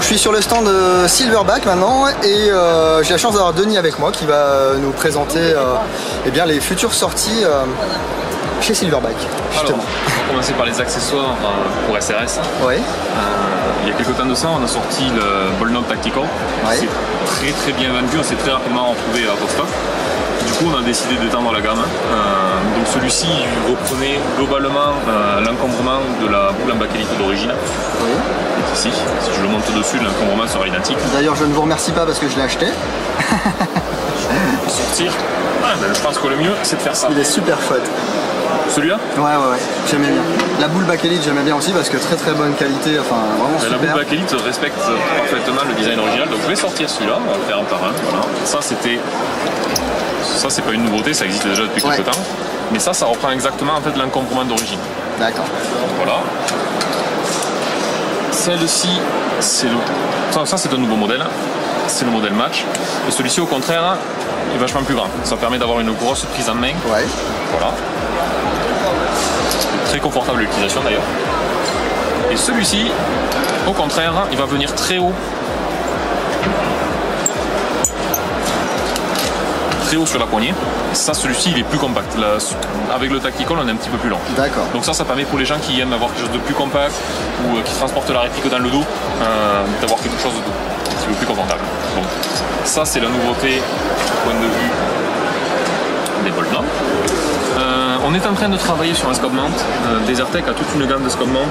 je suis sur le stand de Silverback maintenant et j'ai la chance d'avoir Denis avec moi qui va nous présenter eh bien, les futures sorties chez Silverback. Justement. Alors, on va commencer par les accessoires pour SRS. Ouais. Il y a quelques temps de ça, on a sorti le Ball Knot Tactical. Ouais. C'est très bien vendu, on s'est très rapidement retrouvé à stock. Du coup, on a décidé d'étendre la gamme. Donc celui-ci reprenait globalement l'encombrement de la boule en bakélite d'origine. Oui. Ici, si je le monte au-dessus, l'encombrement sera identique. D'ailleurs, je ne vous remercie pas parce que je l'ai acheté. Sortir, je pense que le mieux, c'est de faire ça. Il est super chouette. Celui-là? Ouais, j'aimais bien. La boule bakélite, j'aimais bien aussi parce que très bonne qualité, enfin vraiment super. La boule bakélite respecte parfaitement le design original, donc je vais sortir celui-là, on va le faire un par un. Voilà. Ça, c'est pas une nouveauté, ça existe déjà depuis quelques temps. Mais ça reprend exactement en fait l'encombrement d'origine. D'accord. Voilà. Celle-ci, c'est un nouveau modèle. C'est le modèle match. Et celui-ci, au contraire, est vachement plus grand. Ça permet d'avoir une grosse prise en main. Ouais. Voilà. Très confortable l'utilisation d'ailleurs. Et celui-ci, au contraire, il va venir très haut. Très haut sur la poignée. Ça, celui-ci, il est plus compact. Là, avec le Tactical, on est un petit peu plus long. D'accord. Donc ça permet pour les gens qui aiment avoir quelque chose de plus compact ou qui transportent la réplique dans le dos, d'avoir quelque chose de un petit peu plus confortable. Bon. Ça, c'est la nouveauté du point de vue des Ball Knot. On est en train de travailler sur un scope mount. Desertec a toute une gamme de scope mount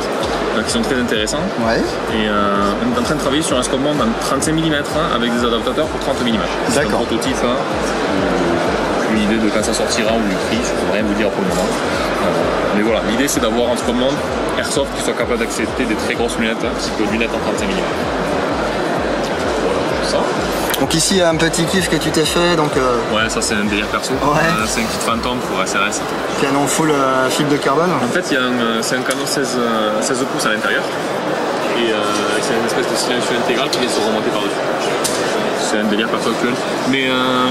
qui sont très intéressants. Ouais. Et on est en train de travailler sur un scope mount en 35 mm avec des adaptateurs pour 30 mm. C'est un prototype. Une idée de quand ça sortira ou du prix, je ne peux rien vous dire pour le moment. Mais voilà, l'idée c'est d'avoir un scope mount airsoft qui soit capable d'accepter des très grosses lunettes, type lunettes en 35 mm. Voilà, ça. Donc ici, il y a un petit kiff que tu t'es fait, donc... Ouais, ça c'est un délire perso. Ouais. C'est un kit Phantom pour SRS. Canon full fibre de carbone. En fait, c'est un canon 16 pouces à l'intérieur. Et c'est une espèce de silencieux intégral qui vient se remonter par-dessus. C'est un délire perso actuel. Mais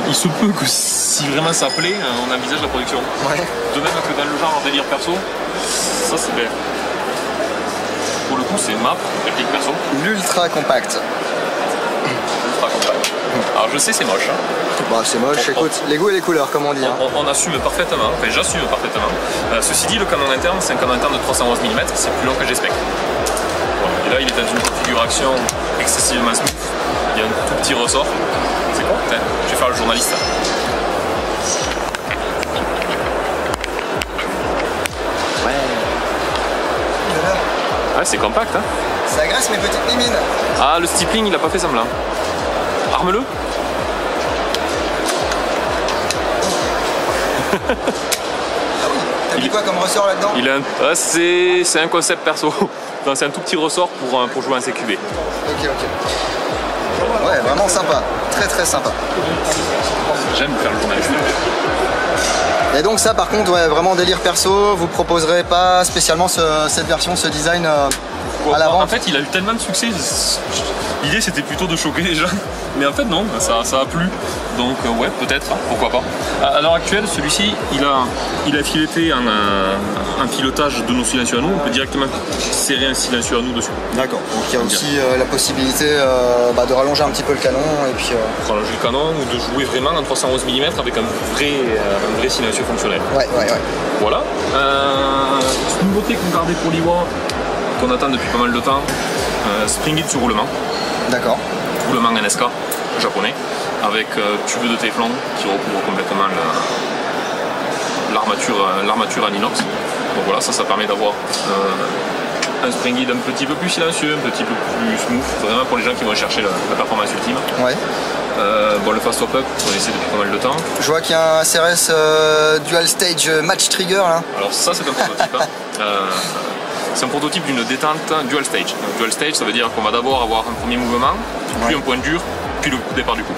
il se peut que si vraiment ça plaît, on envisage la production. Ouais. De même que dans le genre délire perso, ça c'est bien. Pour le coup, c'est MAP, réplique perso. L'ultra compact. Alors je sais c'est moche. Bah c'est moche, écoute, les goûts et les couleurs comme on dit. On assume parfaitement, enfin j'assume parfaitement. Ceci dit, le canon interne, c'est un canon interne de 311 mm, c'est plus long que G-Spec. Voilà. Et là il est dans une configuration excessivement smooth, il y a un tout petit ressort. C'est quoi? Je vais faire le journaliste. Ouais, c'est compact hein. Ça agresse mes petites mimines. Ah, le stippling il a pas fait semblant. Arme-le. Ah oui, t'as mis quoi comme ressort là-dedans? C'est un concept perso. C'est un tout petit ressort pour jouer en CQB. Ok. Ouais, vraiment sympa. Très sympa. J'aime faire le journaliste. Et donc ça par contre, ouais, vraiment délire perso, vous proposerez pas spécialement cette version, ce design à la vente? En fait, il a eu tellement de succès. L'idée c'était plutôt de choquer les gens, mais en fait non, ça a plu. Donc ouais, peut-être, pourquoi pas. À l'heure actuelle, celui-ci, il a fileté un filetage de nos silencieux à nous. On peut directement serrer un silencieux à nous dessus. D'accord. Donc il y a aussi la possibilité de rallonger un petit peu le canon et puis... Rallonger le canon ou de jouer vraiment en 311 mm avec un vrai silencieux fonctionnel. Ouais. Voilà. Une nouveauté qu'on gardait pour l'Iwa, qu'on attend depuis pas mal de temps, Spring It sur roulement. D'accord. Roulement NSK japonais avec tube de téflon qui recouvre complètement l'armature en inox. Donc voilà, ça permet d'avoir un spring guide un petit peu plus silencieux, un petit peu plus smooth, vraiment pour les gens qui vont chercher la performance ultime. Ouais. Bon, le fast swap up, on essaie depuis pas mal de temps. Je vois qu'il y a un SRS Dual Stage Match Trigger là. Alors ça c'est un prototype. C'est un prototype d'une détente dual stage. Donc, dual stage, ça veut dire qu'on va d'abord avoir un premier mouvement, puis un point dur, puis le départ du coup.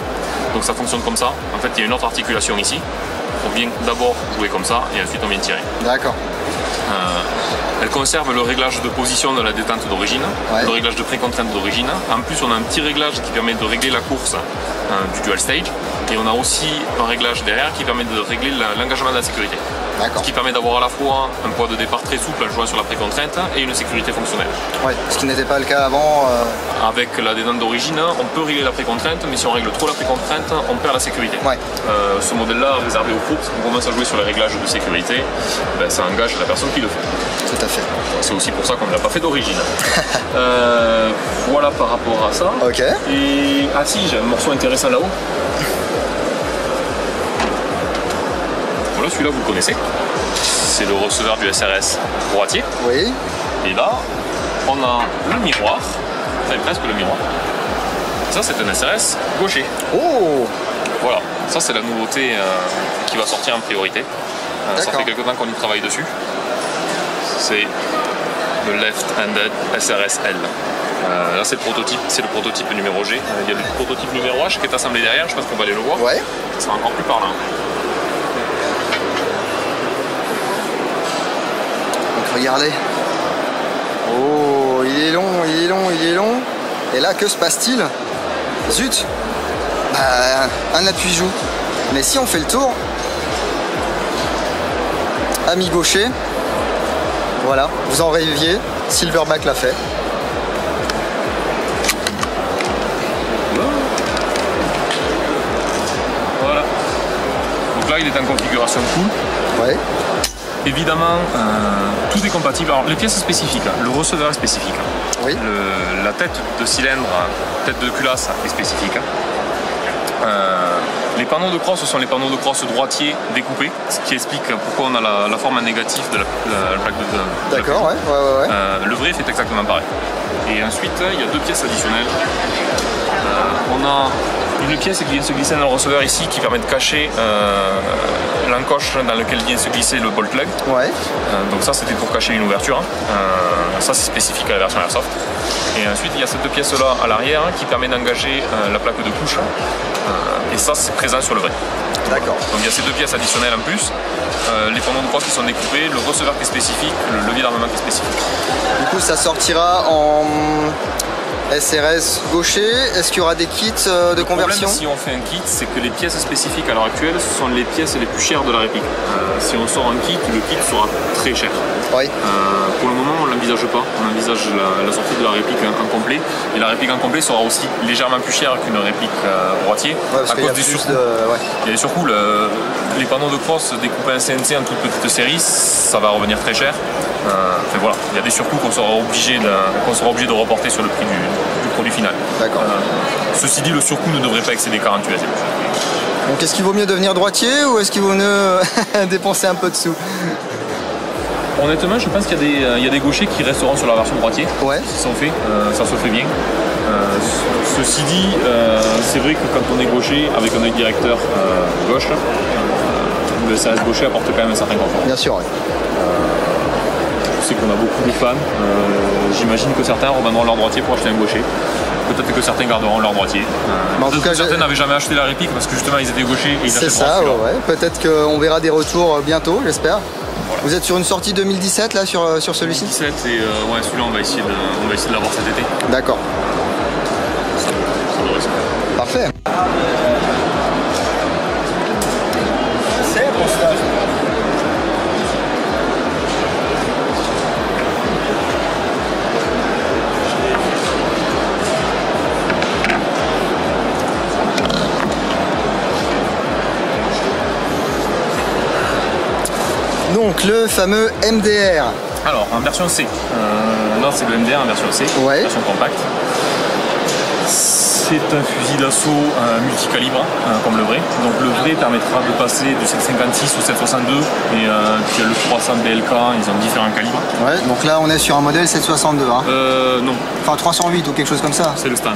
Donc ça fonctionne comme ça. En fait, il y a une autre articulation ici. On vient d'abord jouer comme ça et ensuite on vient tirer. D'accord. Elle conserve le réglage de position de la détente d'origine, le réglage de précontrainte d'origine. En plus, on a un petit réglage qui permet de régler la course du dual stage. Et on a aussi un réglage derrière qui permet de régler l'engagement de la sécurité. D'accord. Ce qui permet d'avoir à la fois un poids de départ très souple en jouant sur la précontrainte et une sécurité fonctionnelle. Ouais, ce qui n'était pas le cas avant. Avec la détente d'origine, on peut régler la précontrainte, mais si on règle trop la précontrainte, on perd la sécurité. Ouais. Ce modèle-là, réservé aux courses, on commence à jouer sur les réglages de sécurité, ben, ça engage la personne qui le fait. Tout à fait. C'est aussi pour ça qu'on ne l'a pas fait d'origine. Voilà par rapport à ça. Ok. Et ah si, j'ai un morceau intéressant là-haut. Voilà, celui-là vous le connaissez. C'est le receveur du SRS droitier. Oui. Et là, on a le miroir. Enfin, presque le miroir. Ça, c'est un SRS gaucher. Oh. Voilà, ça c'est la nouveauté qui va sortir en priorité. Ça fait quelques temps qu'on y travaille dessus. C'est le left-handed SRS L. Là c'est le prototype numéro G. Il y a le prototype numéro H qui est assemblé derrière, je pense qu'on va aller le voir. Ouais. Ça sera encore plus parlant. Donc regardez. Oh, il est long, il est long, il est long. Et là, que se passe-t-il? Zut. Un appui-joue. Mais si on fait le tour, ami gaucher, voilà, vous en rêviez, Silverback l'a fait. Voilà. Donc là, il est en configuration cool. Ouais. Évidemment, tout est compatible. Alors, les pièces spécifiques, le receveur est spécifique. Oui. La tête de cylindre, tête de culasse est spécifique. Les panneaux de crosse sont les panneaux de crosse droitiers découpés, ce qui explique pourquoi on a la forme en négatif de la plaque de D'accord, ouais. le vrai fait exactement pareil. Et ensuite, il y a deux pièces additionnelles. On a une pièce qui vient se glisser dans le receveur ici, qui permet de cacher l'encoche dans laquelle vient se glisser le bolt plug. Ouais. Donc ça, c'était pour cacher une ouverture. Ça, c'est spécifique à la version Airsoft. Et ensuite, il y a cette pièce-là à l'arrière qui permet d'engager la plaque de couche. Et ça, c'est présent sur le vrai. D'accord. Donc il y a ces deux pièces additionnelles en plus. Les panneaux de crosse qui sont découpés, le receveur qui est spécifique, le levier d'armement qui est spécifique. Du coup, ça sortira en SRS gaucher. Est-ce qu'il y aura des kits de conversion? Le problème, si on fait un kit, c'est que les pièces spécifiques à l'heure actuelle sont les pièces les plus chères de la réplique. Si on sort un kit, le kit sera très cher. Oui. Pour le moment, on ne l'envisage pas. On envisage la sortie de la réplique en complet. Et la réplique en complet sera aussi légèrement plus chère qu'une réplique droitier. Ouais, à cause des surcoûts. Il y a des surcoûts. Les panneaux de crosse découpés en CNC en toute petite série, ça va revenir très cher. Enfin, voilà, il y a des surcoûts qu'on sera obligé de reporter sur le prix du produit final. D'accord. Ceci dit, le surcoût ne devrait pas excéder 40 USD. Donc est-ce qu'il vaut mieux devenir droitier ou est-ce qu'il vaut mieux dépenser un peu de sous? Honnêtement, je pense qu'il y a des gauchers qui resteront sur la version droitier. Ouais. Ça se fait bien. Ceci dit, c'est vrai que quand on est gaucher avec un œil directeur gauche, le SRS gaucher apporte quand même un certain confort. Bien sûr, oui. Je sais qu'on a beaucoup de fans. J'imagine que certains revendront leur droitier pour acheter un gaucher. Peut-être que certains garderont leur droitier. En tout cas, certains n'avaient jamais acheté la réplique parce que justement ils étaient gauchers et ils c'est ça, ouais. Peut-être qu'on verra des retours bientôt, j'espère. Voilà. Vous êtes sur une sortie 2017 là sur celui-ci? 2017 et ouais, celui-là on va essayer de l'avoir cet été. D'accord. Ça devrait se faire. Parfait. Donc le fameux MDR. Alors en version C, là c'est le MDR en version C, ouais. Version compacte. C'est un fusil d'assaut multicalibre comme le vrai. Donc le vrai permettra de passer de 7,56 au 7,62 et puis le 300 BLK, ils ont différents calibres. Ouais, donc là on est sur un modèle 7,62 hein. Non. Enfin 308 ou quelque chose comme ça. C'est le stand.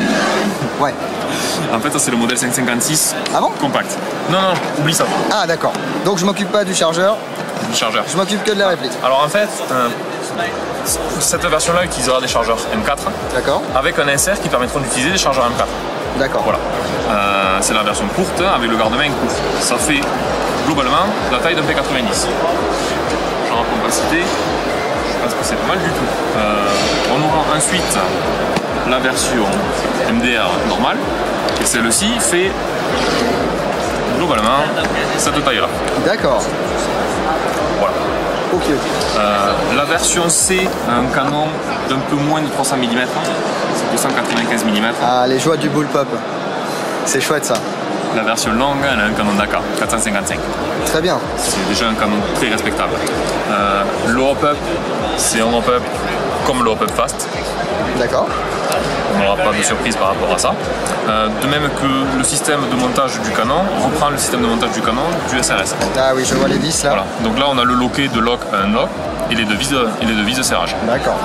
Ouais. En fait ça c'est le modèle 5,56 compact. Non, oublie ça. Ah d'accord. Donc je m'occupe pas du chargeur. Du chargeur. Je m'occupe que de la réplique. Alors en fait, cette version-là utilisera des chargeurs M4. D'accord. Avec un SR qui permettront d'utiliser des chargeurs M4. D'accord. Voilà. C'est la version courte avec le garde-main court. Ça fait globalement la taille d'un P90. Genre en compacité, je pense que c'est pas mal du tout. On aura ensuite la version MDR normale. Et celle-ci fait globalement cette taille-là. D'accord. Ok. La version C a un canon d'un peu moins de 300 mm, c'est 295 mm. Ah, les joies du bullpup. C'est chouette ça. La version longue, elle a un canon d'AK, 455. Très bien. C'est déjà un canon très respectable. L'Europe-Up, c'est un Europe-Up comme l'Europe-Up Fast. D'accord. On n'aura pas de surprise par rapport à ça. De même que le système de montage du canon reprend le système de montage du canon du SRS. Ah oui, je vois les vis là. Voilà. Donc là, on a le loquet de lock à un lock et les deux vis de serrage. D'accord.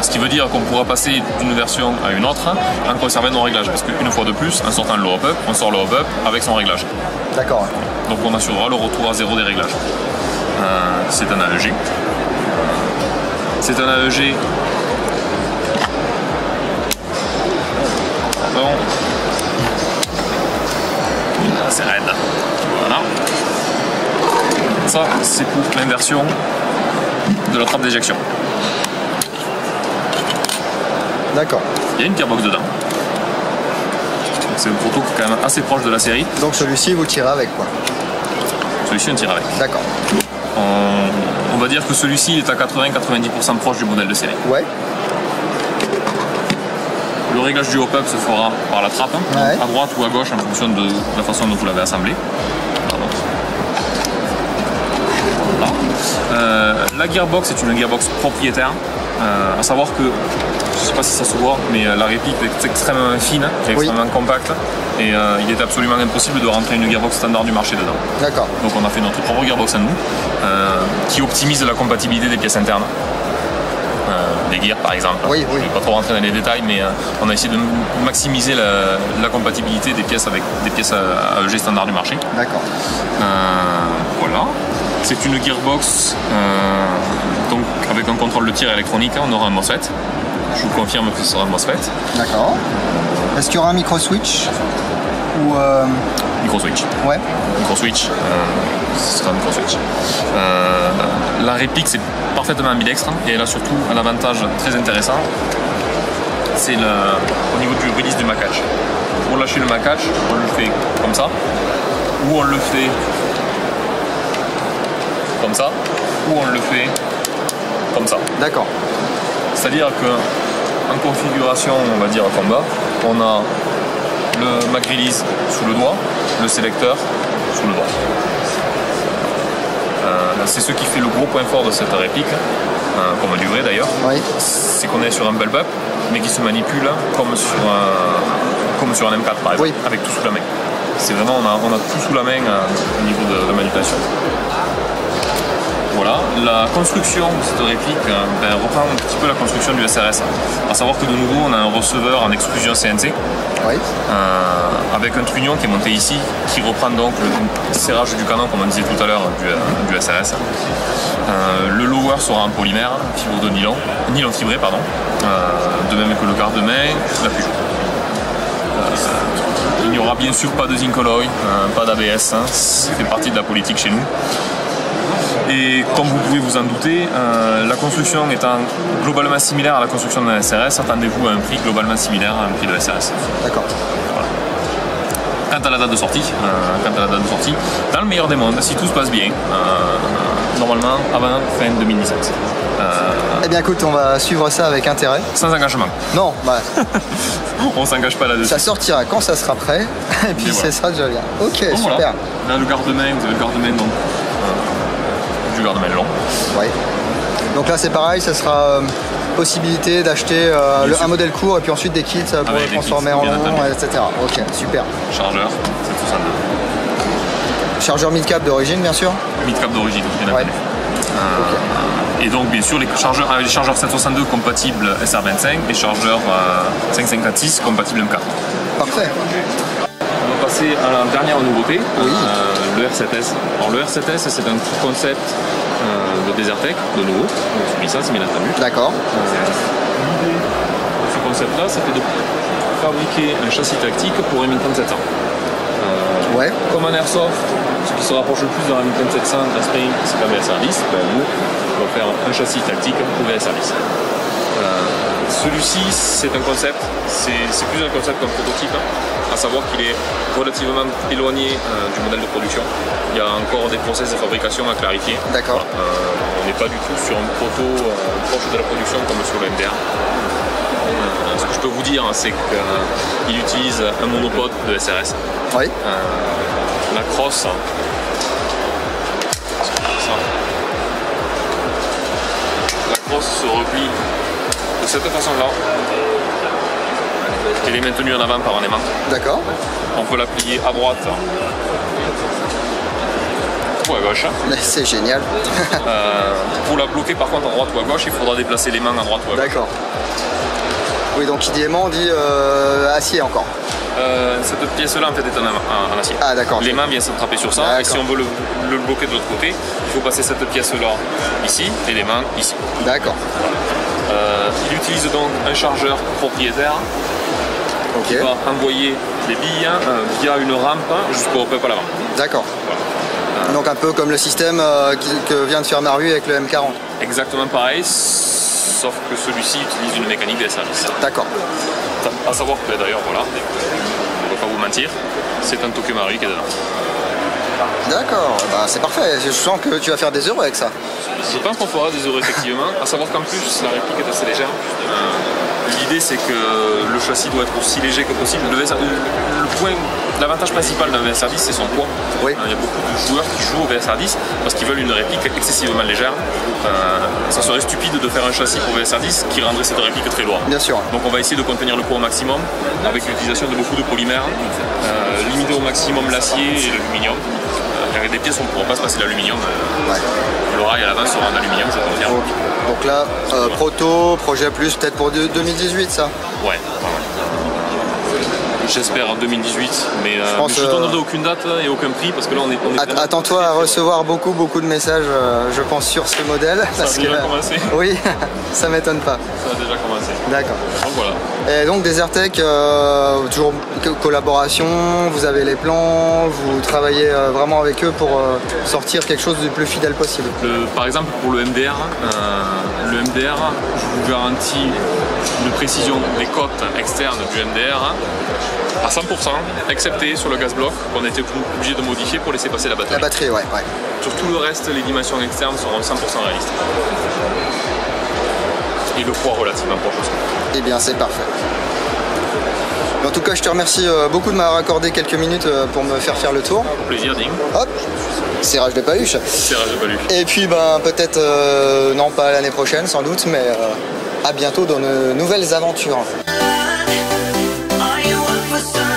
Ce qui veut dire qu'on pourra passer d'une version à une autre en conservant nos réglages. Parce qu'une fois de plus, en sortant le Europe-Up, on sort l'Europe-Up avec son réglage. D'accord. Donc on assurera le retour à zéro des réglages. C'est un AEG. C'est un AEG. Pardon. C'est raide. Voilà. Ça, c'est pour l'inversion de la trappe d'éjection. D'accord. Il y a une gearbox dedans. C'est un proto qui est quand même assez proche de la série. Donc celui-ci, vous tirez avec quoi? Celui-ci, on tire avec. D'accord. On va dire que celui-ci est à 80-90% proche du modèle de série. Ouais. Le réglage du hop-up se fera par la trappe, Ouais. à droite ou à gauche en fonction de la façon dont vous l'avez assemblé. Voilà. La gearbox est une gearbox propriétaire, à savoir que, je ne sais pas si ça se voit, mais la réplique est extrêmement fine, extrêmement compacte, et il est absolument impossible de rentrer une gearbox standard du marché dedans. D'accord. Donc on a fait notre propre gearbox à nous, qui optimise la compatibilité des pièces internes. Des gears par exemple. Oui, oui. Je ne vais pas trop rentrer dans les détails, mais on a essayé de maximiser la compatibilité des pièces avec des pièces AEG standard du marché. D'accord. Voilà. C'est une gearbox donc avec un contrôle de tir électronique. On aura un MOSFET. Je vous confirme que ce sera un MOSFET. D'accord. Est-ce qu'il y aura un micro-switch ou Micro-switch. Ouais. Micro-switch. Ce sera un micro-switch. La réplique, c'est parfaitement ambidextre et elle a surtout un avantage très intéressant. C'est au niveau du release du macatch. Pour lâcher le macatch, on le fait comme ça, ou on le fait comme ça, ou on le fait comme ça. D'accord. C'est-à-dire qu'en configuration, on va dire combat, on a le Mac Release sous le doigt, le sélecteur sous le doigt. C'est ce qui fait le gros point fort de cette réplique, comme du vrai d'ailleurs, Oui. c'est qu'on est sur un bullpup, mais qui se manipule comme sur un M4 par exemple, Oui. avec tout sous la main. C'est vraiment, on a tout sous la main au niveau de manipulation. Voilà, la construction de cette réplique reprend un petit peu la construction du SRS. À savoir que de nouveau, on a un receveur en extrusion CNC, Oui. avec un trunnion qui est monté ici, qui reprend donc le serrage du canon, comme on disait tout à l'heure, du SRS. Le lower sera en polymère, fibre de nylon fibré, pardon, de même que le garde-main, la Peugeot. Il n'y aura bien sûr pas de zinc alloy, pas d'ABS, ça fait partie de la politique chez nous. Et comme vous pouvez vous en douter, la construction étant globalement similaire à la construction d'un SRS, attendez-vous à un prix globalement similaire à un prix de SRS. D'accord. Voilà. Quant à la date de sortie, dans le meilleur des mondes, si tout se passe bien, normalement avant fin 2017. Eh bien écoute, on va suivre ça avec intérêt. Sans engagement. Non, bah, On s'engage pas là-dessus. ça sortira quand ça sera prêt, et puis Et c'est voilà. ça déjà bien. Ok, Donc, super. voilà. Là le garde-main, vous avez le garde-main donc du garde-main long. Ouais. Donc là c'est pareil, ça sera possibilité d'acheter un modèle court et puis ensuite des kits pour Avec le des transformer kits, en bien long, entendu. etc. Ok, super. Chargeur, c'est tout ça. Chargeur mid-cap d'origine bien sûr. Mid-cap d'origine, bien Ouais. entendu. Et donc bien sûr les chargeurs 762 compatibles SR25 et chargeurs 5546 compatibles M4. Parfait. On va passer à la dernière nouveauté, Oui. le R7S. Alors le R7S c'est un concept de Desertec, de nouveau, donc ça c'est bien entendu. D'accord. L'idée de ce concept-là, c'était de fabriquer un châssis tactique pour M3700. Ouais. Comme en airsoft, ce qui se rapproche le plus de la M3700 en spring, c'est la VSR10. Ben, nous, on va faire un châssis tactique pour VSR10. Celui-ci, c'est un concept, c'est plus un concept qu'un prototype, à savoir qu'il est relativement éloigné du modèle de production. Il y a encore des process de fabrication à clarifier. D'accord. On n'est pas du tout sur un proto proche de la production comme sur le MDR. Ce que je peux vous dire, c'est qu'il utilise un monopode de SRS. Oui. La crosse, se replie de cette façon-là. Elle est maintenue en avant par un aimant. D'accord. On peut la plier à droite ou à gauche. C'est génial. Pour la bloquer par contre à droite ou à gauche, il faudra déplacer les mains à droite ou à gauche. D'accord. Oui, donc qui dit aimant dit acier encore. Cette pièce-là en fait est en acier. Ah d'accord. Les mains viennent s'attraper sur ça et si on veut le bloquer de l'autre côté, il faut passer cette pièce-là ici et les mains ici. D'accord. Il utilise donc un chargeur propriétaire qui va envoyer les billes via une rampe jusqu'au PEP à l'avant. D'accord. Voilà. Donc un peu comme le système que vient de faire Maru avec le M40. Exactement pareil, sauf que celui-ci utilise une mécanique des services. D'accord. À savoir que d'ailleurs, voilà, on ne va pas vous mentir, c'est un Tokyo Maru qui est dedans. D'accord, bah, c'est parfait, je sens que tu vas faire des euros avec ça. Je pense qu'on fera des euros effectivement, à savoir qu'en plus la réplique est assez légère. L'idée c'est que le châssis doit être aussi léger que possible. L'avantage principal d'un VSR10 c'est son poids. Oui. Il y a beaucoup de joueurs qui jouent au VSR10 parce qu'ils veulent une réplique excessivement légère. Ça serait stupide de faire un châssis pour VSR10 qui rendrait cette réplique très lourde. Bien sûr. Donc on va essayer de contenir le poids au maximum avec l'utilisation de beaucoup de polymères, limiter au maximum l'acier et l'aluminium. Avec des pièces on ne pourra pas se passer l'aluminium. Le rail à l'avant sera en aluminium, je confirme. Donc là, proto, projet plus, peut-être pour 2018 ça. Ouais. J'espère en 2018, mais je ne donnerai aucune date et aucun prix parce que là on est Attends-toi à recevoir beaucoup de messages, je pense, sur ce modèle. Ça a déjà commencé. Oui, ça m'étonne pas. Ça a déjà commencé. D'accord. Donc voilà. Et donc Desertec, toujours collaboration, vous avez les plans, vous travaillez vraiment avec eux pour sortir quelque chose du plus fidèle possible. Par exemple pour le MDR, je vous garantis une précision des cotes externes du MDR à 100%, excepté sur le gaz bloc qu'on a été obligé de modifier pour laisser passer la batterie. La batterie, ouais. Sur tout le reste, les dimensions externes seront 100% réalistes. Et le poids relativement proche aussi. Eh bien, c'est parfait. En tout cas, je te remercie beaucoup de m'avoir accordé quelques minutes pour me faire le tour. Plaisir, Ding. Hop, serrage de paluche. Serrage de paluche. Et puis, peut-être, non pas l'année prochaine sans doute, mais à bientôt dans de nouvelles aventures. Are you up for some